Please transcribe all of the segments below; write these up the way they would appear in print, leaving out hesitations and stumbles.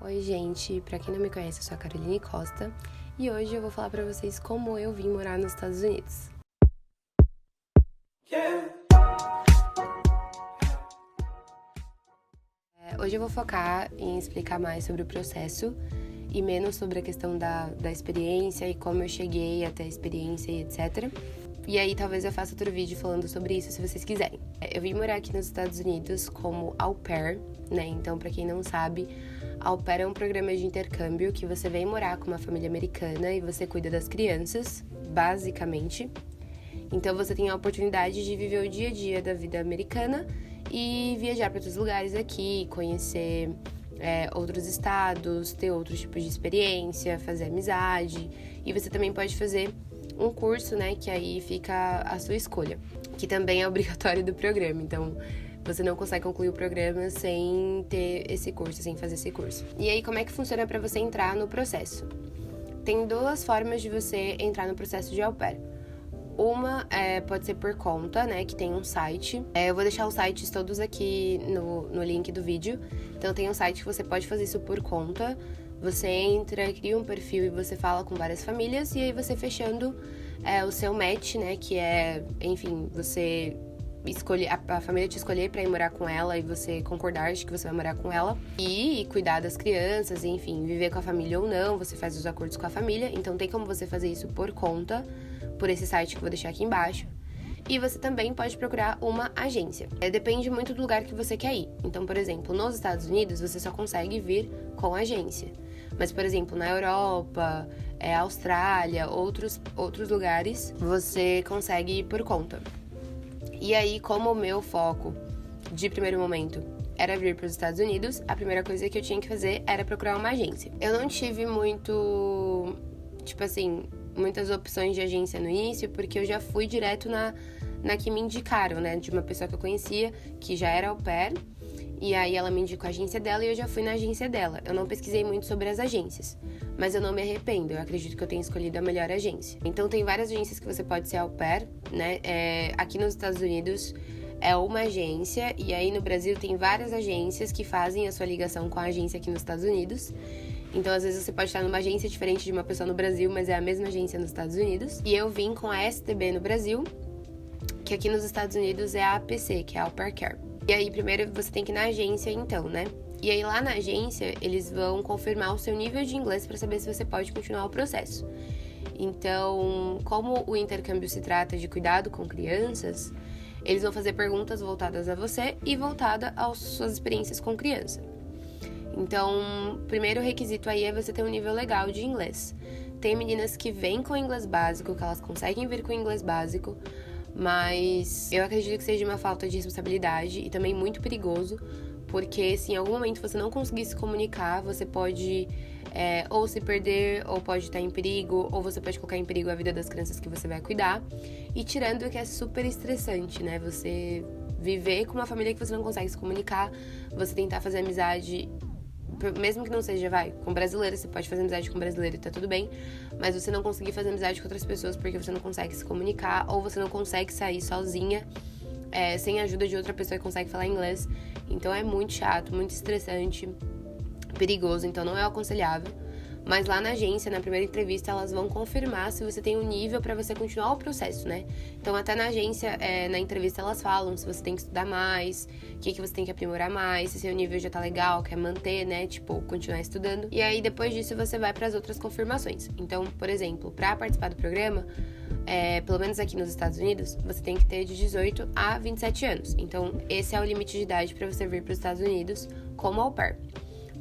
Oi, gente, pra quem não me conhece, eu sou a Caroline Costa e hoje eu vou falar pra vocês como eu vim morar nos Estados Unidos. Hoje eu vou focar em explicar mais sobre o processo e menos sobre a questão da experiência e como eu cheguei até a experiência e etc. E aí talvez eu faça outro vídeo falando sobre isso se vocês quiserem. Eu vim morar aqui nos Estados Unidos como au pair, né? Então, pra quem não sabe, au pair é um programa de intercâmbio que você vem morar com uma família americana e você cuida das crianças, basicamente. Então, você tem a oportunidade de viver o dia a dia da vida americana e viajar para outros lugares aqui, conhecer outros estados, ter outros tipos de experiência, fazer amizade. E você também pode fazer um curso, né, que aí fica a sua escolha, que também é obrigatório do programa. Então, você não consegue concluir o programa sem ter esse curso, sem fazer esse curso. E aí, como é que funciona para você entrar no processo? Tem duas formas de você entrar no processo de au pair. Uma pode ser por conta, né, que tem um site. Eu vou deixar os sites todos aqui no link do vídeo. Então, tem um site que você pode fazer isso por conta. Você entra, cria um perfil e você fala com várias famílias. E aí, você fechando o seu match, né, que é, enfim, você escolher, a família te escolher pra ir morar com ela e você concordar de que você vai morar com ela. E cuidar das crianças, enfim, viver com a família ou não. Você faz os acordos com a família. Então, tem como você fazer isso por conta, por esse site que eu vou deixar aqui embaixo. E você também pode procurar uma agência. Depende muito do lugar que você quer ir. Então, por exemplo, nos Estados Unidos, você só consegue vir com agência. Mas, por exemplo, na Europa, Austrália, outros lugares, você consegue ir por conta. E aí, como o meu foco, de primeiro momento, era vir para os Estados Unidos, a primeira coisa que eu tinha que fazer era procurar uma agência. Eu não tive muitas opções de agência no início, porque eu já fui direto na que me indicaram, né? De uma pessoa que eu conhecia, que já era au pair, e aí ela me indicou a agência dela e eu já fui na agência dela. Eu não pesquisei muito sobre as agências, mas eu não me arrependo, eu acredito que eu tenha escolhido a melhor agência. Então tem várias agências que você pode ser au pair, né? Aqui nos Estados Unidos é uma agência, e aí no Brasil tem várias agências que fazem a sua ligação com a agência aqui nos Estados Unidos. Então, às vezes, você pode estar numa agência diferente de uma pessoa no Brasil, mas é a mesma agência nos Estados Unidos. E eu vim com a STB no Brasil, que aqui nos Estados Unidos é a APC, que é a Au Pair Care. E aí, primeiro, você tem que ir na agência, então, né? E aí, lá na agência, eles vão confirmar o seu nível de inglês para saber se você pode continuar o processo. Então, como o intercâmbio se trata de cuidado com crianças, eles vão fazer perguntas voltadas a você e voltada às suas experiências com criança. Então, o primeiro requisito aí é você ter um nível legal de inglês. Tem meninas que vêm com inglês básico, que elas conseguem vir com inglês básico, mas eu acredito que seja uma falta de responsabilidade e também muito perigoso, porque se em algum momento você não conseguir se comunicar, você pode ou se perder, ou pode estar em perigo, ou você pode colocar em perigo a vida das crianças que você vai cuidar. E tirando que é super estressante, né? Você viver com uma família que você não consegue se comunicar, você tentar fazer amizade, mesmo que não seja, com brasileiro, você pode fazer amizade com brasileiro e tá tudo bem, mas você não conseguir fazer amizade com outras pessoas porque você não consegue se comunicar, ou você não consegue sair sozinha, sem a ajuda de outra pessoa que consegue falar inglês. Então é muito chato, muito estressante, perigoso, então não é aconselhável. Mas lá na agência, na primeira entrevista, elas vão confirmar se você tem um nível pra você continuar o processo, né? Então, até na agência, na entrevista, elas falam se você tem que estudar mais, o que você tem que aprimorar mais, se seu nível já tá legal, quer manter, né? Tipo, continuar estudando. E aí, depois disso, você vai pras outras confirmações. Então, por exemplo, pra participar do programa, pelo menos aqui nos Estados Unidos, você tem que ter de 18 a 27 anos. Então, esse é o limite de idade pra você vir pros Estados Unidos como au pair.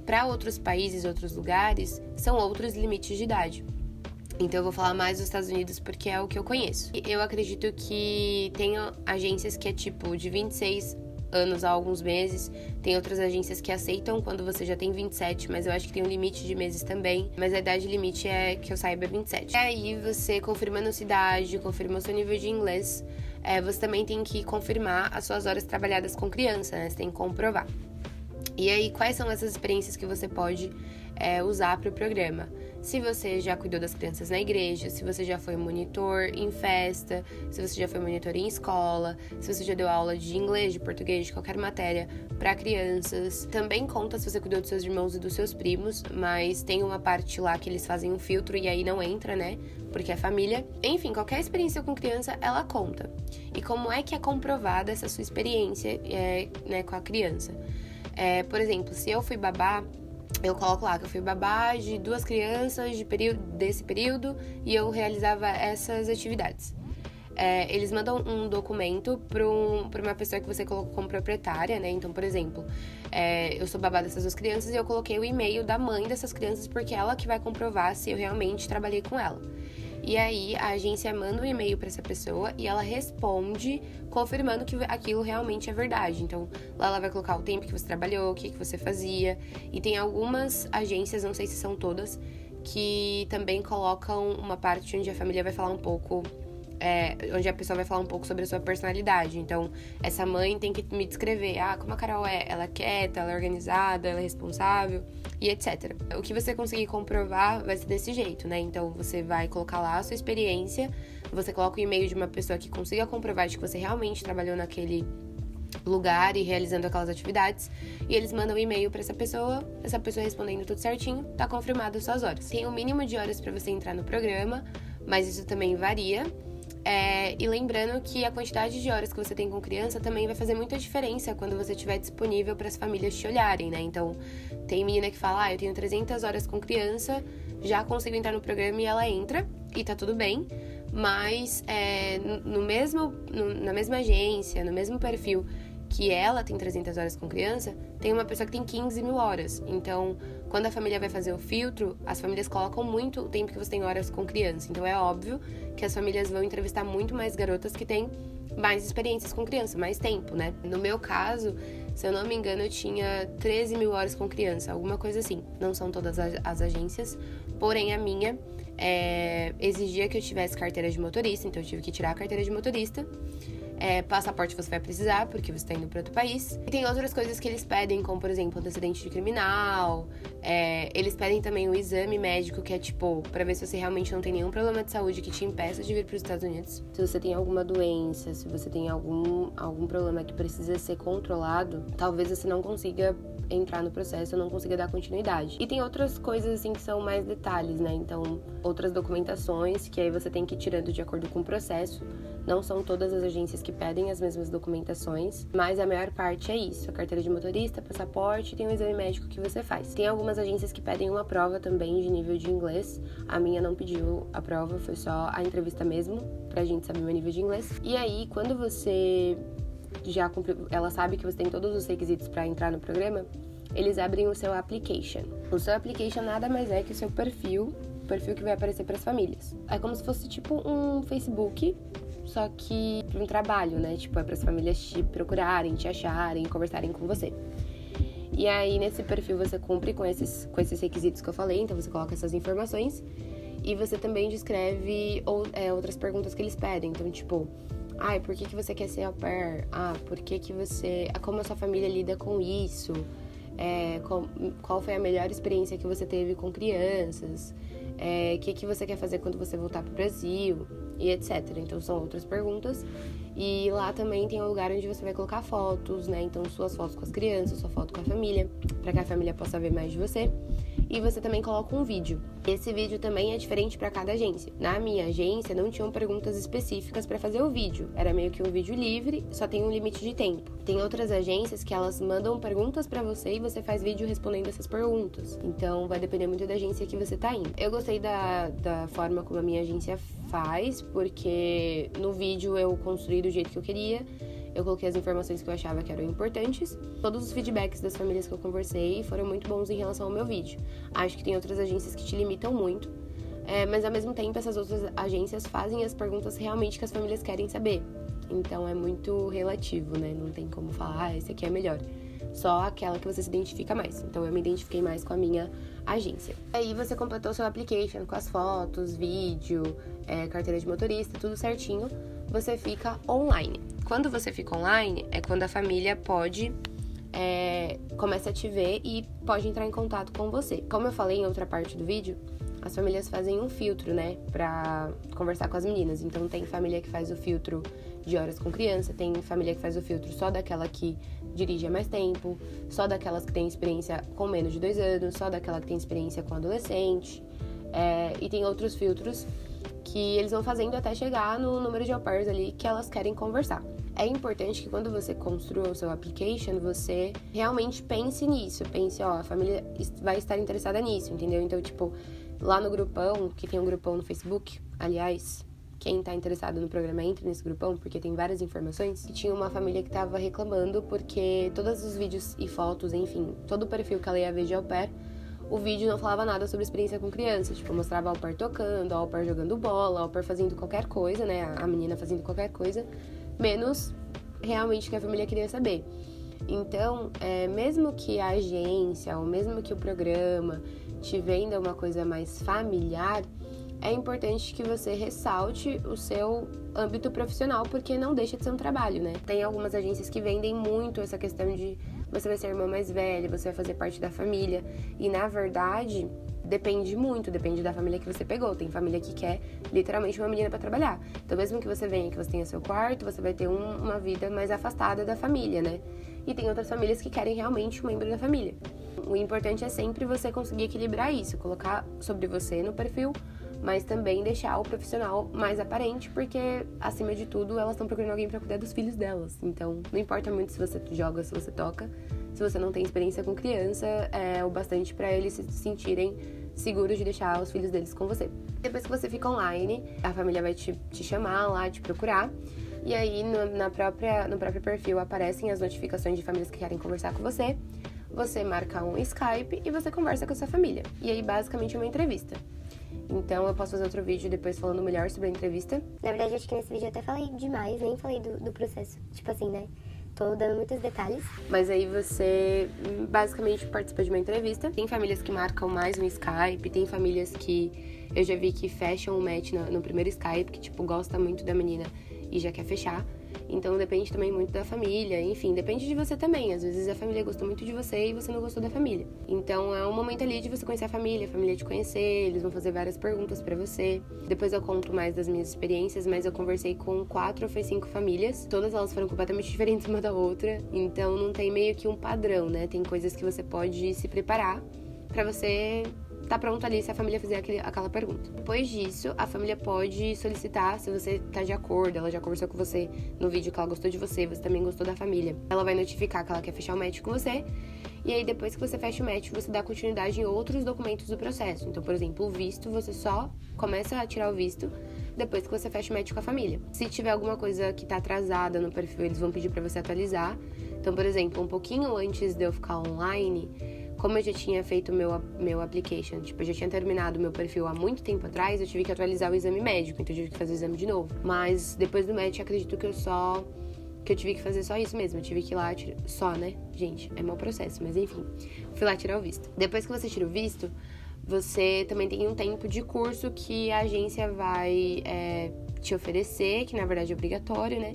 Para outros países, outros lugares, são outros limites de idade. Então eu vou falar mais dos Estados Unidos porque é o que eu conheço. Eu acredito que tem agências que é tipo de 26 anos a alguns meses. Tem outras agências que aceitam quando você já tem 27, mas eu acho que tem um limite de meses também. Mas a idade limite que eu saiba, é 27. E aí você confirmando a sua idade, confirma o seu nível de inglês, você também tem que confirmar as suas horas trabalhadas com criança, né? Você tem que comprovar. E aí, quais são essas experiências que você pode usar para o programa? Se você já cuidou das crianças na igreja, se você já foi monitor em festa, se você já foi monitor em escola, se você já deu aula de inglês, de português, de qualquer matéria para crianças. Também conta se você cuidou dos seus irmãos e dos seus primos, mas tem uma parte lá que eles fazem um filtro e aí não entra, né? Porque é família. Enfim, qualquer experiência com criança, ela conta. E como é que é comprovada essa sua experiência né, com a criança? Por exemplo, se eu fui babá, eu coloco lá que eu fui babá de 2 crianças desse período e eu realizava essas atividades. Eles mandam um documento para uma pessoa que você colocou como proprietária, né? Então, por exemplo, eu sou babá dessas 2 crianças e eu coloquei o e-mail da mãe dessas crianças porque ela que vai comprovar se eu realmente trabalhei com ela. E aí, a agência manda um e-mail para essa pessoa e ela responde confirmando que aquilo realmente é verdade. Então, lá ela vai colocar o tempo que você trabalhou, o que você fazia. E tem algumas agências, não sei se são todas, que também colocam uma parte onde a família vai falar um pouco... onde a pessoa vai falar um pouco sobre a sua personalidade. Então, essa mãe tem que me descrever, como a Carol é. Ela é quieta, ela é organizada, ela é responsável e etc. O que você conseguir comprovar vai ser desse jeito, né? Então, você vai colocar lá a sua experiência, você coloca o e-mail de uma pessoa que consiga comprovar de que você realmente trabalhou naquele lugar e realizando aquelas atividades, e eles mandam um e-mail para essa pessoa respondendo tudo certinho, tá confirmado as suas horas. Tem um mínimo de horas para você entrar no programa, mas isso também varia. E lembrando que a quantidade de horas que você tem com criança também vai fazer muita diferença quando você estiver disponível para as famílias te olharem, né? Então, tem menina que fala, eu tenho 300 horas com criança, já consigo entrar no programa, e ela entra, e tá tudo bem, mas na mesma agência, no mesmo perfil que ela tem 300 horas com criança, tem uma pessoa que tem 15 mil horas. Então, quando a família vai fazer o filtro, as famílias colocam muito o tempo que você tem horas com criança. Então, é óbvio que as famílias vão entrevistar muito mais garotas que têm mais experiências com criança, mais tempo, né? No meu caso, se eu não me engano, eu tinha 13 mil horas com criança, alguma coisa assim. Não são todas as agências, porém a minha exigia que eu tivesse carteira de motorista, então eu tive que tirar a carteira de motorista. Passaporte você vai precisar, porque você está indo para outro país. E tem outras coisas que eles pedem, como, por exemplo, antecedente de criminal. Eles pedem também o exame médico, que é, tipo, para ver se você realmente não tem nenhum problema de saúde que te impeça de vir para os Estados Unidos. Se você tem alguma doença, se você tem algum problema que precisa ser controlado, talvez você não consiga entrar no processo, não consiga dar continuidade. E tem outras coisas, assim, que são mais detalhes, né? Então, outras documentações que aí você tem que ir tirando de acordo com o processo. Não são todas as agências que pedem as mesmas documentações, mas a maior parte é isso. A carteira de motorista, passaporte e tem o exame médico que você faz. Tem algumas agências que pedem uma prova também de nível de inglês. A minha não pediu a prova, foi só a entrevista mesmo, pra gente saber o meu nível de inglês. E aí, quando você já cumpriu, ela sabe que você tem todos os requisitos para entrar no programa, eles abrem o seu application. O seu application nada mais é que o seu perfil que vai aparecer para as famílias. É como se fosse tipo um Facebook, só que para um trabalho, né? Tipo, é para as famílias te procurarem, te acharem, conversarem com você. E aí, nesse perfil, você cumpre com esses requisitos que eu falei, então você coloca essas informações e você também descreve outras perguntas que eles pedem. Então, tipo, por que você quer ser au pair? Por que você... Como a sua família lida com isso? Qual foi a melhor experiência que você teve com crianças? O que você quer fazer quando você voltar pro Brasil? E etc. Então, são outras perguntas. E lá também tem um lugar onde você vai colocar fotos, né? Então, suas fotos com as crianças, sua foto com a família, para que a família possa ver mais de você. E você também coloca um vídeo. Esse vídeo também é diferente para cada agência. Na minha agência, não tinham perguntas específicas para fazer o vídeo. Era meio que um vídeo livre, só tem um limite de tempo. Tem outras agências que elas mandam perguntas para você e você faz vídeo respondendo essas perguntas. Então, vai depender muito da agência que você tá indo. Eu gostei da forma como a minha agência faz, porque no vídeo eu construí do jeito que eu queria. Eu coloquei as informações que eu achava que eram importantes. Todos os feedbacks das famílias que eu conversei foram muito bons em relação ao meu vídeo. Acho que tem outras agências que te limitam muito, mas ao mesmo tempo essas outras agências fazem as perguntas realmente que as famílias querem saber. Então é muito relativo, né? Não tem como falar, esse aqui é melhor. Só aquela que você se identifica mais. Então eu me identifiquei mais com a minha agência. Aí você completou seu application com as fotos, vídeo, carteira de motorista, tudo certinho. Você fica online. Quando você fica online, é quando a família pode começa a te ver e pode entrar em contato com você. Como eu falei em outra parte do vídeo, as famílias fazem um filtro, né, pra conversar com as meninas. Então tem família que faz o filtro de horas com criança, tem família que faz o filtro só daquela que dirige há mais tempo, só daquelas que tem experiência com menos de 2 anos, só daquela que tem experiência com adolescente, e tem outros filtros que eles vão fazendo até chegar no número de au pairs ali que elas querem conversar. É importante que quando você construa o seu application, você realmente pense nisso, pense, a família vai estar interessada nisso, entendeu? Então, tipo, lá no grupão, que tem um grupão no Facebook, aliás, quem tá interessado no programa entra nesse grupão, porque tem várias informações, e tinha uma família que tava reclamando porque todos os vídeos e fotos, enfim, todo o perfil que ela ia ver de au pair, o vídeo não falava nada sobre experiência com criança, tipo, mostrava au pair tocando, au pair jogando bola, au pair fazendo qualquer coisa, né, a menina fazendo qualquer coisa, menos realmente que a família queria saber. Então, mesmo que a agência, ou mesmo que o programa te venda uma coisa mais familiar, é importante que você ressalte o seu âmbito profissional, porque não deixa de ser um trabalho, né? Tem algumas agências que vendem muito essa questão de você vai ser a irmã mais velha, você vai fazer parte da família, e na verdade depende muito, depende da família que você pegou. Tem família que quer literalmente uma menina pra trabalhar. Então mesmo que você venha, que você tenha seu quarto, você vai ter uma vida mais afastada da família, né? E tem outras famílias que querem realmente um membro da família. O importante é sempre você conseguir equilibrar isso, colocar sobre você no perfil, mas também deixar o profissional mais aparente, porque, acima de tudo, elas estão procurando alguém pra cuidar dos filhos delas. Então, não importa muito se você joga, se você toca, se você não tem experiência com criança, é o bastante pra eles se sentirem seguros de deixar os filhos deles com você. Depois que você fica online, a família vai te chamar lá, te procurar, e aí no próprio perfil aparecem as notificações de famílias que querem conversar com você. Você marca um Skype e você conversa com a sua família. E aí, basicamente, é uma entrevista. Então, eu posso fazer outro vídeo depois falando melhor sobre a entrevista. Na verdade, acho que nesse vídeo eu até falei demais, nem falei do processo. Tipo assim, né? Tô dando muitos detalhes. Mas aí você, basicamente, participa de uma entrevista. Tem famílias que marcam mais um Skype, tem famílias que eu já vi que fecham um match no primeiro Skype, que, tipo, gosta muito da menina e já quer fechar. Então, depende também muito da família, enfim, depende de você também. Às vezes a família gostou muito de você e você não gostou da família. Então, é um momento ali de você conhecer a família te conhecer, eles vão fazer várias perguntas pra você. Depois eu conto mais das minhas experiências, mas eu conversei com 4 ou 5 famílias. Todas elas foram completamente diferentes uma da outra, então não tem meio que um padrão, né? Tem coisas que você pode se preparar pra você tá pronto ali se a família fizer aquela pergunta. Depois disso, a família pode solicitar se você tá de acordo, ela já conversou com você no vídeo que ela gostou de você também gostou da família. Ela vai notificar que ela quer fechar o match com você, e aí depois que você fecha o match, você dá continuidade em outros documentos do processo. Então, por exemplo, o visto, você só começa a tirar o visto depois que você fecha o match com a família. Se tiver alguma coisa que tá atrasada no perfil, eles vão pedir pra você atualizar. Então, por exemplo, um pouquinho antes de eu ficar online, como eu já tinha feito o meu application, tipo, eu já tinha terminado o meu perfil há muito tempo atrás, eu tive que atualizar o exame médico, então eu tive que fazer o exame de novo. Mas depois do match, acredito que eu tive que fazer só isso mesmo, eu tive que ir lá, só, né? Gente, é mau processo, mas enfim, fui lá tirar o visto. Depois que você tira o visto, você também tem um tempo de curso que a agência vai te oferecer, que na verdade é obrigatório, né?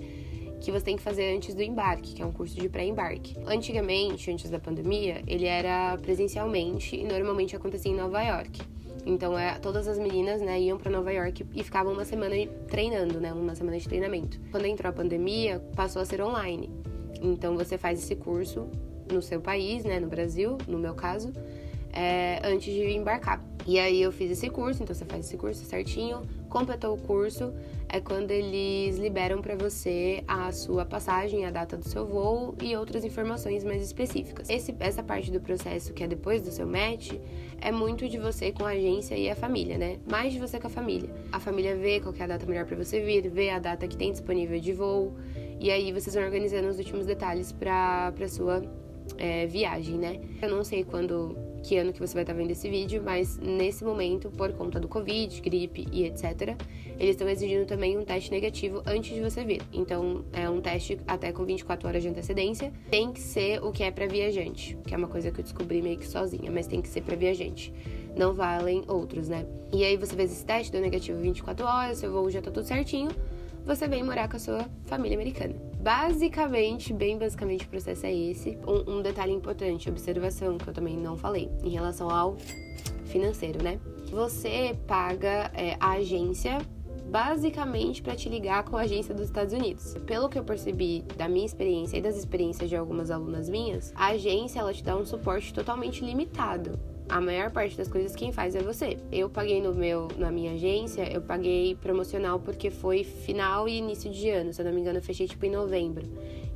Que você tem que fazer antes do embarque, que é um curso de pré-embarque. Antigamente, antes da pandemia, ele era presencialmente e normalmente acontecia em Nova York. Então, todas as meninas, né, iam pra Nova York e ficavam uma semana treinando, né, uma semana de treinamento. Quando entrou a pandemia, passou a ser online. Então, você faz esse curso no seu país, né, no Brasil, no meu caso, antes de embarcar. E aí eu fiz esse curso, então você faz esse curso certinho, completou o curso, é quando eles liberam pra você a sua passagem, a data do seu voo e outras informações mais específicas. Essa parte do processo, que é depois do seu match, é muito de você com a agência e a família, né? Mais de você com a família. A família vê qual que é a data melhor pra você vir, vê a data que tem disponível de voo, e aí vocês vão organizando os últimos detalhes pra sua viagem, né? Eu não sei que ano que você vai estar vendo esse vídeo, mas nesse momento, por conta do Covid, gripe e etc., eles estão exigindo também um teste negativo antes de você vir. Então, é um teste até com 24 horas de antecedência. Tem que ser o que é para viajante, que é uma coisa que eu descobri meio que sozinha, mas tem que ser para viajante. Não valem outros, né? E aí você fez esse teste, deu negativo 24 horas, seu voo já tá tudo certinho, você vem morar com a sua família americana. bem basicamente o processo é esse. Um detalhe importante, observação, que eu também não falei, em relação ao financeiro, né? Você paga a agência basicamente para te ligar com a agência dos Estados Unidos. Pelo que eu percebi da minha experiência e das experiências de algumas alunas minhas, a agência ela te dá um suporte totalmente limitado. A maior parte das coisas quem faz é você. Eu paguei na minha agência, eu paguei promocional porque foi final e início de ano. Se eu não me engano, eu fechei tipo em novembro.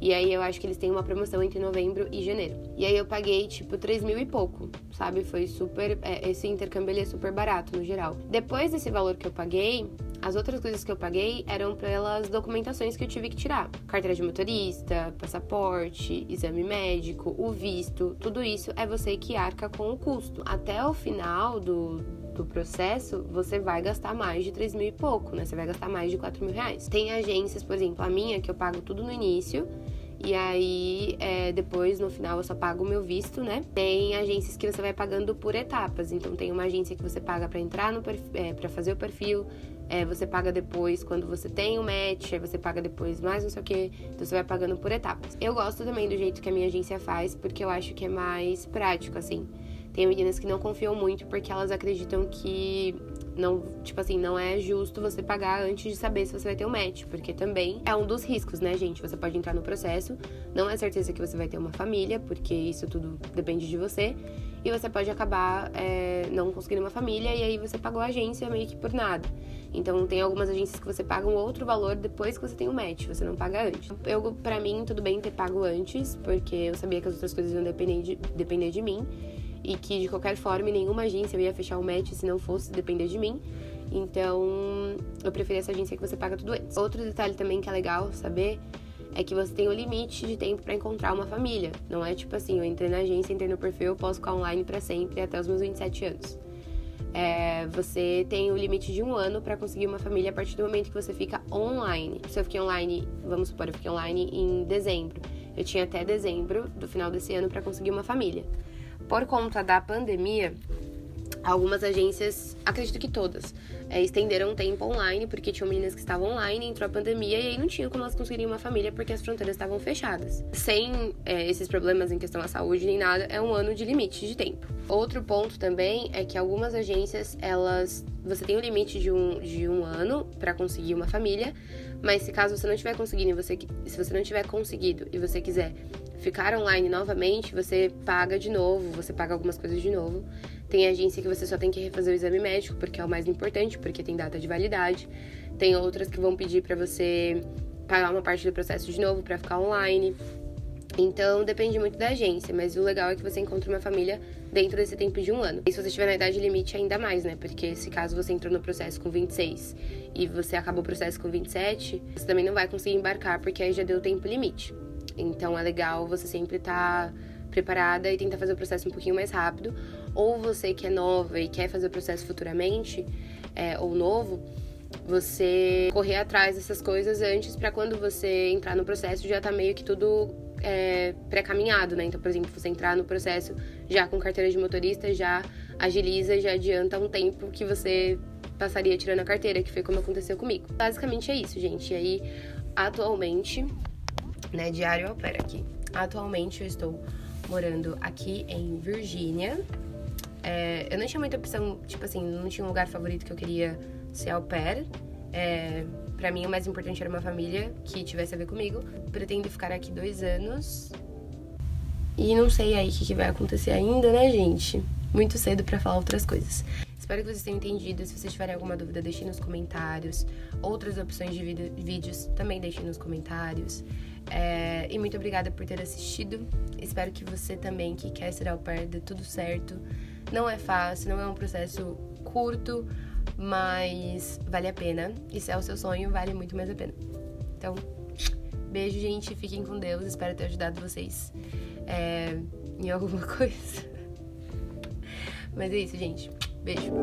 E aí eu acho que eles têm uma promoção entre novembro e janeiro. E aí eu paguei tipo 3 mil e pouco, sabe? Foi super... esse intercâmbio ele é super barato no geral. Depois desse valor que eu paguei, as outras coisas que eu paguei eram pelas documentações que eu tive que tirar. Carteira de motorista, passaporte, exame médico, o visto, tudo isso é você que arca com o custo. Até o final do processo, você vai gastar mais de 3 mil e pouco, né? Você vai gastar mais de 4 mil reais. Tem agências, por exemplo, a minha, que eu pago tudo no início, e aí, depois, no final, eu só pago o meu visto, né? Tem agências que você vai pagando por etapas. Então, tem uma agência que você paga pra entrar no pra fazer o perfil. Você paga depois quando você tem o match. Aí você paga depois mais não sei o quê. Então, você vai pagando por etapas. Eu gosto também do jeito que a minha agência faz, porque eu acho que é mais prático, assim. Tem meninas que não confiam muito porque elas acreditam que não, tipo assim, não é justo você pagar antes de saber se você vai ter um match, porque também é um dos riscos, né, gente? Você pode entrar no processo, não é certeza que você vai ter uma família, porque isso tudo depende de você, e você pode acabar não conseguindo uma família, e aí você pagou a agência meio que por nada. Então, tem algumas agências que você paga um outro valor depois que você tem o match, você não paga antes. Pra mim, tudo bem ter pago antes, porque eu sabia que as outras coisas iam depender de mim, e que de qualquer forma nenhuma agência ia fechar o match se não fosse depender de mim. Então eu preferi essa agência que você paga tudo antes. Outro detalhe também que é legal saber é que você tem um limite de tempo pra encontrar uma família. Não é tipo assim, eu entrei na agência, entrei no perfil, eu posso ficar online pra sempre até os meus 27 anos. Você tem o limite de 1 ano pra conseguir uma família a partir do momento que você fica online. Se eu fiquei online, vamos supor, eu fiquei online em dezembro. Eu tinha até dezembro do final desse ano pra conseguir uma família. Por conta da pandemia, algumas agências, acredito que todas, estenderam o tempo online, porque tinham meninas que estavam online, entrou a pandemia e aí não tinha como elas conseguirem uma família porque as fronteiras estavam fechadas. Sem esses problemas em questão à saúde nem nada, é 1 ano de limite de tempo. Outro ponto também é que algumas agências, você tem um limite de um ano para conseguir uma família, mas se caso você não tiver conseguido se você não tiver conseguido e você quiser ficar online novamente, você paga de novo, você paga algumas coisas de novo. Tem agência que você só tem que refazer o exame médico, porque é o mais importante, porque tem data de validade. Tem outras que vão pedir pra você pagar uma parte do processo de novo pra ficar online. Então, depende muito da agência, mas o legal é que você encontre uma família dentro desse tempo de 1 ano. E se você estiver na idade limite, ainda mais, né? Porque se caso você entrou no processo com 26 e você acabou o processo com 27, você também não vai conseguir embarcar, porque aí já deu o tempo limite. Então, é legal você sempre estar preparada e tentar fazer o processo um pouquinho mais rápido. Ou você que é nova e quer fazer o processo futuramente, ou novo, você correr atrás dessas coisas antes pra quando você entrar no processo já tá meio que tudo pré-caminhado, né? Então, por exemplo, você entrar no processo já com carteira de motorista, já agiliza, já adianta um tempo que você passaria tirando a carteira, que foi como aconteceu comigo. Basicamente é isso, gente. E aí, atualmente, né, diário au pair aqui. Atualmente eu estou morando aqui em Virgínia. Eu não tinha muita opção, tipo assim, não tinha um lugar favorito que eu queria ser au pair. Pra mim, o mais importante era uma família que tivesse a ver comigo. Pretendo ficar aqui 2 anos. E não sei aí o que vai acontecer ainda, né, gente? Muito cedo pra falar outras coisas. Espero que vocês tenham entendido. Se vocês tiverem alguma dúvida, deixem nos comentários. Outras opções de vídeos, também deixem nos comentários. E muito obrigada por ter assistido. Espero que você também, que quer ser au pair, dê tudo certo. Não é fácil, não é um processo curto, mas vale a pena. E se é o seu sonho, vale muito mais a pena. Então, beijo, gente. Fiquem com Deus. Espero ter ajudado vocês em alguma coisa. Mas é isso, gente. Beijo.